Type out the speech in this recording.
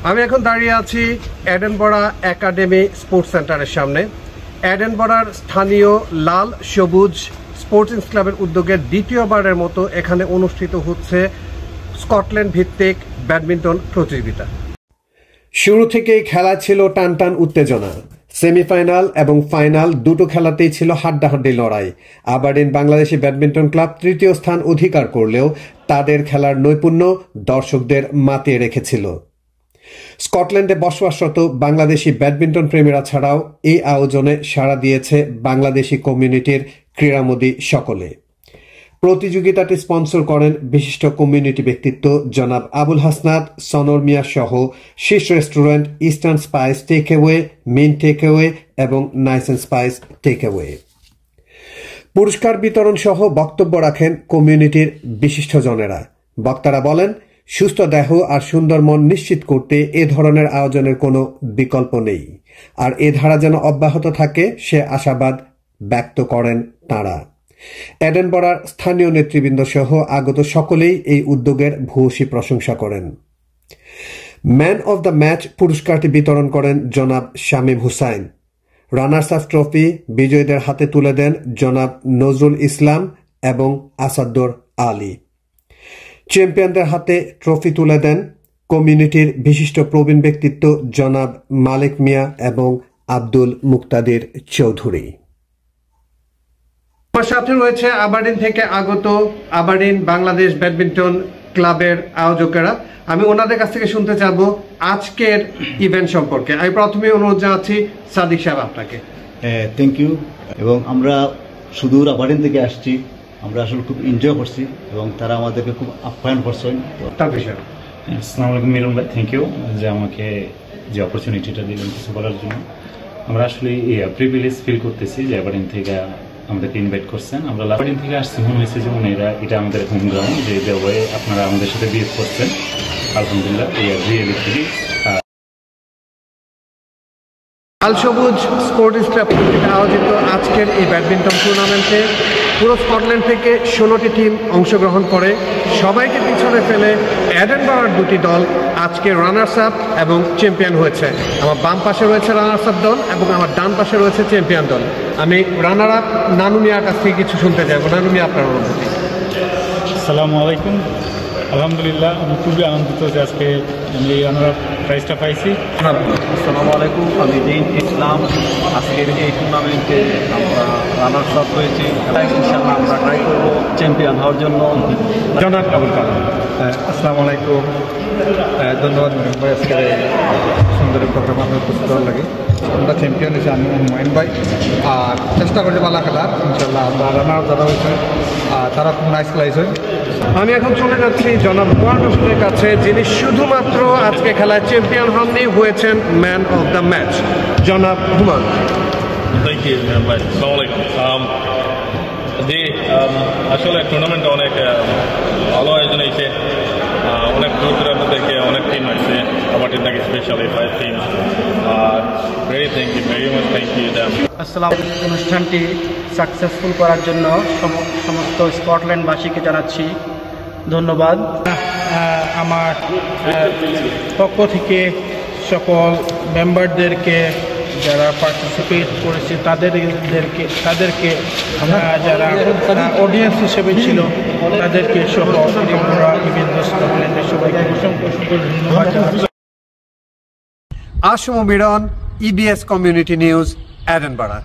আমি এখন দাঁড়িয়ে আছি এডেনবরা একাডেমি স্পোর্টস সেন্টারের সামনে। এডেনবরার স্থানীয় লাল সবুজ স্পোর্টিং ক্লাবের উদ্যোগে দ্বিতীয়বারের মতো এখানে অনুষ্ঠিত হচ্ছে স্কটল্যান্ড ভিত্তিক ব্যাডমিন্টন প্রতিযোগিতা। শুরু থেকেই খেলা ছিল টানটান উত্তেজনা। সেমিফাইনাল এবং ফাইনাল দুটো খেলাতেই ছিল হাড্ডাহাড্ডি লড়াই। আবারডিন বাংলাদেশি ব্যাডমিন্টন ক্লাব তৃতীয় স্থান অধিকার করলেও তাদের খেলার নৈপুণ্য দর্শকদের মাতিয়ে রেখেছিল। স্কটল্যান্ডে বসবাসরত বাংলাদেশি ব্যাডমিন্টন প্রেমীরা ছাড়াও এই আয়োজনে সাড়া দিয়েছে বাংলাদেশি কমিউনিটির ক্রীড়ামোদী সকলে। প্রতিযোগিতাটি স্পন্সর করেন বিশিষ্ট কমিউনিটি ব্যক্তিত্ব জনাব আবুল হাসনাত, সনর মিয়া সহ শীর্ষ রেস্টুরেন্ট ইস্টার্ন স্পাইস টেকঅ্যাওয়ে, মিন টেকঅ্যাওয়ে এবং নাইস এন্ড স্পাইস টেকঅ্যাওয়ে। পুরস্কার বিতরণ সহ বক্তব্য রাখেন কমিউনিটির বিশিষ্টজনেরা। বক্তারা বলেন, সুস্থ দেহ আর সুন্দর মন নিশ্চিত করতে এ ধরনের আয়োজনের কোনো বিকল্প নেই, আর এ ধারা যেন অব্যাহত থাকে সে আশাবাদ ব্যক্ত করেন তাঁরা। এডেনবরার স্থানীয় নেতৃবৃন্দ সহ আগত সকলেই এই উদ্যোগের ভূয়সী প্রশংসা করেন। ম্যান অব দ্য ম্যাচ পুরস্কারটি বিতরণ করেন জনাব Shamim Hussain. Runners up trophy বিজয়ীদের হাতে তুলে দেন জনাব নজরুল ইসলাম এবং আসাদুর আলী। চ্যাম্পিয়নদের হাতে ট্রফি তুলে দেন কমিউনিটির বিশিষ্ট প্রবীণ ব্যক্তিত্ব জনাব মালিক মিয়া এবং আব্দুল মুক্তাদির চৌধুরী। আমার সাথে রয়েছে আবারডিন থেকে আগত আবারডিন বাংলাদেশ ব্যাডমিন্টন ক্লাবের আয়োজকেরা। আমি ওনাদের কাছ থেকে শুনতে চাবো আজকের ইভেন্ট সম্পর্কে। আমি প্রথমে অনুরোধ জানাচ্ছি সাদিক সাহেব আপনাকে। Thank you. এবং আমরা সুদূর আবারডিন থেকে আসছি, আমরা আসলে খুব এনজয় করছি এবং তারা আমাদেরকে খুব আপ্যায়ন করছেন। তার বিষয়ে আসসালামু আলাইকুম মিলন ভাই, থ্যাংক ইউ যে আমাকে যে অপরচুনিটিটা দিলেন কিছু বলার জন্য। আমরা আসলে প্রিভিলেজ ফিল করতেছি যে আবারডিন থেকে আমাদেরকে ইনভাইট করছেন। আমরা আবারডিন থেকে আসছি, মনে হয়েছে যে এটা আমাদের হোম গ্রাউন্ড, যে ওয়ে আপনারা আমাদের সাথে বিহেভ করছেন। আলহামদুলিল্লাহ, রিয়েলি ফিলি। লাল সবুজ স্পোর্টিং ক্লাব আয়োজিত আজকের এই ব্যাডমিন্টন টুর্নামেন্টে পুরো স্কটল্যান্ড থেকে 16টি টিম অংশগ্রহণ করে। সবাইকে পিছনে ফেলে এডেনবরার দুটি দল আজকে রানার্স আপ এবং চ্যাম্পিয়ন হয়েছে। আমার বাম পাশে রয়েছে রানার্স আপ দল এবং আমার ডান পাশে রয়েছে চ্যাম্পিয়ন দল। আমি রানার আপ নানু মিয়ার কাছ থেকে কিছু শুনতে চাইবো। নানু মিয়া, আপনার অনুভূতি। আসসালামু আলাইকুম। আলহামদুলিল্লাহ, আমি খুবই আনন্দিত যে আজকে আমি এই রানার আপ প্রাইজটা পাইছি। আসসালামু আলাইকুম, আমি দিন ইসলাম। আজকের এই টুর্নামেন্টে আমরা রানার্স আপ হয়েছি। ইনশাআল্লাহ আমরা ট্রাই করবো চ্যাম্পিয়ন হওয়ার জন্য। জনাব আবুল কালাম। আসসালামু আলাইকুম, ধন্যবাদ মিলন ভাই আজকের সুন্দর প্রোগ্রাম আমি উপস্থিত হওয়ার লাগে। আমরা চ্যাম্পিয়ন হয়েছি আমি হুমায়ুন ভাই, আর চেষ্টা করছি ভালো খেলার। ইনশাল্লাহ আমরা রানার যারা হয়েছে তারা খুব নাইস খেলাইছে। আমি এখন চলে যাচ্ছি জনাব হুমায়ুনের কাছে, যিনি শুধুমাত্র আজকে খেলায় চ্যাম্পিয়ন হননি, হয়েছেন ম্যান অফ দ্য ম্যাচ। জনাব হুমায়ুন। থ্যাংক ইউ ভাই। আসসালামু আলাইকুম। জি, আসলে টুর্নামেন্ট অনেক ভালো আয়োজন হয়েছে। অনেক দূর দূরান্ত থেকে অনেক টিম আসছে, আবারডিন থেকে specially 5 team. Very thank you, very much thank you them. আসসালামু আলাইকুম। অনুষ্ঠানটি সাকসেসফুল করার জন্য সমস্ত স্কটল্যান্ডবাসীকে জানাচ্ছি ধন্যবাদ। আমার পক্ষ থেকে সকল মেম্বারদেরকে যারা পার্টিসিপেট করেছে তাদেরকে যারা অডিয়েন্স হিসেবে ছিল তাদেরকে সহ স্কটল্যান্ডের সবাইকে অসংখ্য ধন্যবাদ জানাচ্ছি। Assam Miran, EBS community news, এডেনবরা।